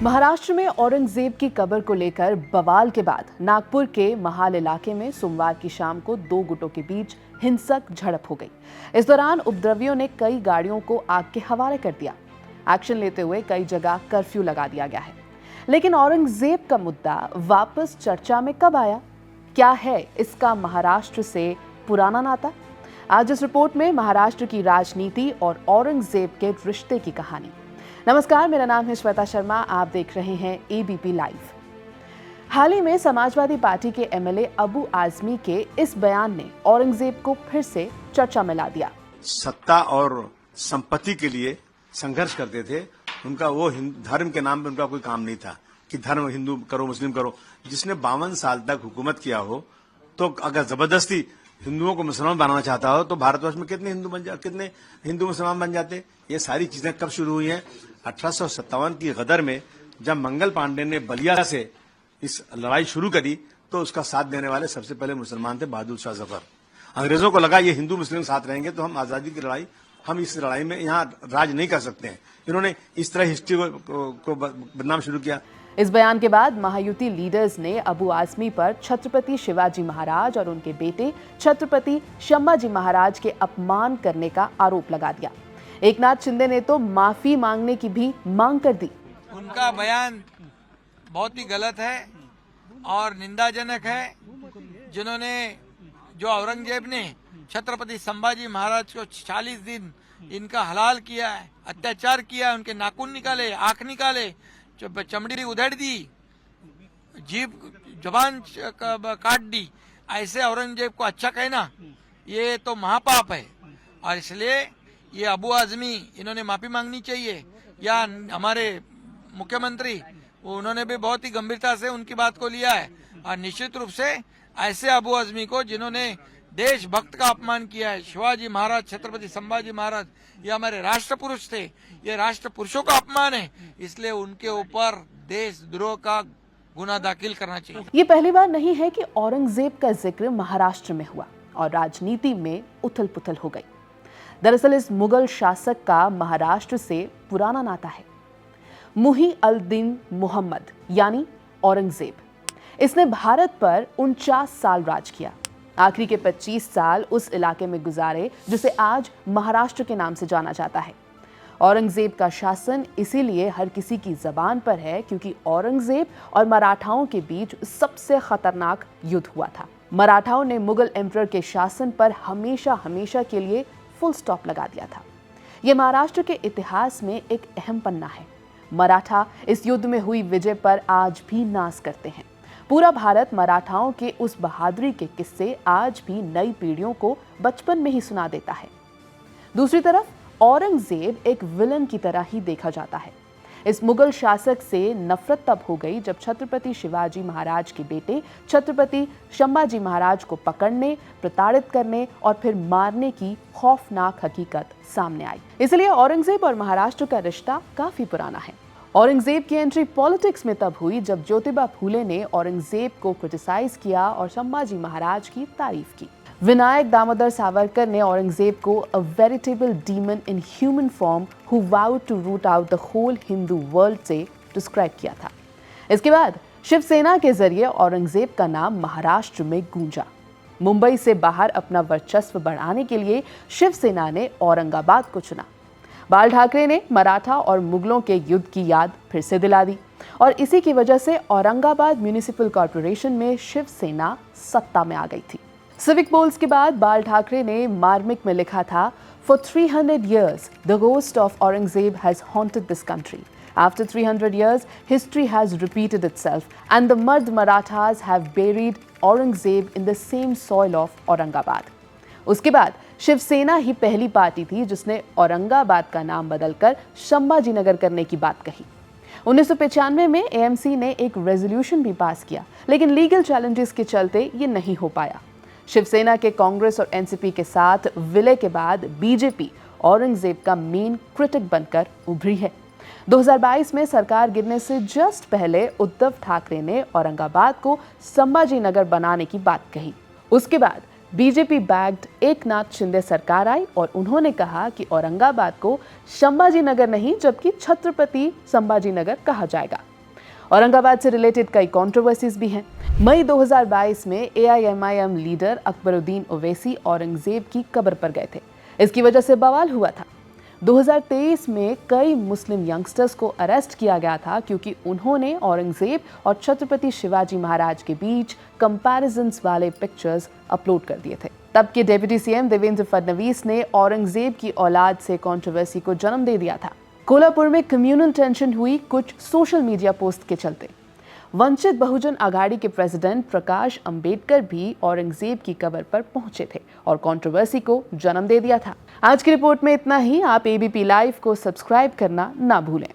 महाराष्ट्र में औरंगजेब की कब्र को लेकर बवाल के बाद नागपुर के महाल इलाके में सोमवार की शाम को दो गुटों के बीच हिंसक झड़प हो गई। इस दौरान उपद्रवियों ने कई गाड़ियों को आग के हवाले कर दिया। एक्शन लेते हुए कई जगह कर्फ्यू लगा दिया गया है। लेकिन औरंगजेब का मुद्दा वापस चर्चा में कब आया? क्या है इसका महाराष्ट्र से पुराना नाता? आज इस रिपोर्ट में महाराष्ट्र की राजनीति और औरंगजेब के रिश्ते की कहानी। नमस्कार, मेरा नाम है श्वेता शर्मा। आप देख रहे हैं एबीपी लाइव। हाल ही में समाजवादी पार्टी के एमएलए अबू आजमी के इस बयान ने औरंगजेब को फिर से चर्चा में ला दिया। सत्ता और संपत्ति के लिए संघर्ष करते थे। उनका वो धर्म के नाम पे उनका कोई काम नहीं था कि धर्म हिंदू करो मुस्लिम करो। जिसने 52 साल तक हुकूमत किया हो, तो अगर जबरदस्ती हिंदुओं को मुसलमान बनाना चाहता हो तो भारतवर्ष में कितने हिंदू मुसलमान बन जाते। ये सारी चीजें कब शुरू हुई हैं? 1857 की गदर में जब मंगल पांडे ने बलिया से इस लड़ाई शुरू करी तो उसका साथ देने वाले सबसे पहले मुसलमान थे, बहादुर शाह जफर। अंग्रेजों को लगा ये हिंदू मुस्लिम साथ रहेंगे तो हम आजादी की लड़ाई, हम इस लड़ाई में यहाँ राज नहीं कर सकते हैं। इन्होंने इस तरह हिस्ट्री को बदनाम शुरू किया। इस बयान के बाद महायुति लीडर्स ने अबू आजमी पर छत्रपति शिवाजी महाराज और उनके बेटे छत्रपति संभाजी महाराज के अपमान करने का आरोप लगा दिया। एकनाथ शिंदे ने तो माफी मांगने की भी मांग कर दी। उनका बयान बहुत ही गलत है और निंदाजनक है। जो औरंगजेब ने छत्रपति संभाजी महाराज को 40 दिन इनका हलाल किया है, अत्याचार किया है, उनके नाखून निकाले, आंख निकाले, चमड़ी उधेड़ दी, जीभ जबान काट दी, ऐसे औरंगजेब को अच्छा कहना ये तो महापाप है। और इसलिए ये अबू आजमी इन्होंने माफी मांगनी चाहिए। या हमारे मुख्यमंत्री उन्होंने भी बहुत ही गंभीरता से उनकी बात को लिया है और निश्चित रूप से ऐसे अबू आजमी को जिन्होंने देशभक्त का अपमान किया है, शिवाजी महाराज, छत्रपति संभाजी महाराज, ये हमारे राष्ट्र पुरुष थे, ये राष्ट्र पुरुषों का अपमान है, इसलिए उनके ऊपर देशद्रोह का गुना दाखिल करना चाहिए। ये पहली बार नहीं है कि औरंगजेब का जिक्र महाराष्ट्र में हुआ और राजनीति में उथल पुथल हो गई। दरअसल इस मुगल शासक का महाराष्ट्र से पुराना नाता है। मुही अल दीन मोहम्मद यानी औरंगजेब, इसने भारत पर 49 साल राज किया। आखिरी के 25 साल उस इलाके में गुजारे जिसे आज महाराष्ट्र के नाम से जाना जाता है। औरंगजेब का शासन इसीलिए हर किसी की जबान पर है क्योंकि औरंगजेब और मराठाओं के बीच सबसे खतरनाक युद्ध हुआ था। मराठाओं ने मुगल एम्परर के शासन पर हमेशा के लिए फुल स्टॉप लगा दिया था। यह महाराष्ट्र के इतिहास में एक अहम पन्ना है। मराठा इस युद्ध में हुई विजय पर आज भी नाज करते हैं। पूरा भारत मराठाओं के उस बहादुरी के किस्से आज भी नई पीढ़ियों को बचपन में ही सुना देता है। दूसरी तरफ औरंगजेब एक विलन की तरह ही देखा जाता है। इस मुगल शासक से नफरत तब हो गई जब छत्रपति शिवाजी महाराज के बेटे छत्रपति संभाजी महाराज को पकड़ने, प्रताड़ित करने और फिर मारने की खौफनाक हकीकत सामने आई। इसलिए औरंगजेब और महाराष्ट्र का रिश्ता काफी पुराना है। औरंगजेब की एंट्री पॉलिटिक्स में तब हुई जब ज्योतिबा फूले ने औरंगजेब को क्रिटिसाइज किया और संभाजी महाराज की तारीफ की। विनायक दामोदर सावरकर ने औरंगजेब को a veritable demon in human form who vowed to root out the whole Hindu world से डिस्क्राइब किया था। इसके बाद शिवसेना के जरिए औरंगजेब का नाम महाराष्ट्र में गूंजा। मुंबई से बाहर अपना वर्चस्व बढ़ाने के लिए शिवसेना ने औरंगाबाद को चुना। बाल ठाकरे ने मराठा और मुगलों के युद्ध की याद फिर से दिला दी और इसी की वजह से औरंगाबाद म्यूनिसिपल कॉर्पोरेशन में शिवसेना सत्ता में आ गई थी। सिविक पोल्स के बाद बाल ठाकरे ने मार्मिक में लिखा था, For 300 years, the ghost of Aurangzeb has haunted this country. After 300 years, history has repeated itself and the Mard Marathas have buried Aurangzeb in the same soil of Aurangabad. उसके बाद शिवसेना ही पहली पार्टी थी जिसने औरंगाबाद का नाम बदलकर संभाजी नगर करने की बात कही। 1995 में एएमसी ने एक रेजोल्यूशन भी पास किया, लेकिन लीगल चैलेंजेस के चलते ये नहीं हो पाया। शिवसेना के कांग्रेस और एनसीपी के साथ विलय के बाद बीजेपी औरंगजेब का मेन क्रिटिक बनकर उभरी है। 2022 में सरकार गिरने से जस्ट पहले उद्धव ठाकरे ने औरंगाबाद को संभाजी नगर बनाने की बात कही। उसके बाद बीजेपी बैक्ड एकनाथ शिंदे सरकार आई और उन्होंने कहा कि औरंगाबाद को संभाजी नगर नहीं जबकि छत्रपति संभाजी नगर कहा जाएगा। औरंगाबाद से रिलेटेड कई कंट्रोवर्सीज भी हैं। मई 2022 में AIMIM लीडर अकबरुद्दीन ओवैसी औरंगजेब की कब्र पर गए थे। इसकी वजह से बवाल हुआ था। 2023 में कई मुस्लिम यंगस्टर्स को अरेस्ट किया गया था क्योंकि उन्होंने औरंगजेब और छत्रपति शिवाजी महाराज के बीच कंपैरिजन्स वाले पिक्चर्स अपलोड कर दिए थे। तब के डिप्टी CM देवेंद्र फडणवीस ने औरंगजेब की औलाद से कंट्रोवर्सी को जन्म दे दिया था। कोल्हापुर में कम्युनल टेंशन हुई कुछ सोशल मीडिया पोस्ट के चलते। वंचित बहुजन आघाड़ी के प्रेसिडेंट प्रकाश अंबेडकर भी औरंगजेब की कब्र पर पहुंचे थे और कंट्रोवर्सी को जन्म दे दिया था। आज की रिपोर्ट में इतना ही। आप ABP लाइव को सब्सक्राइब करना ना भूलें।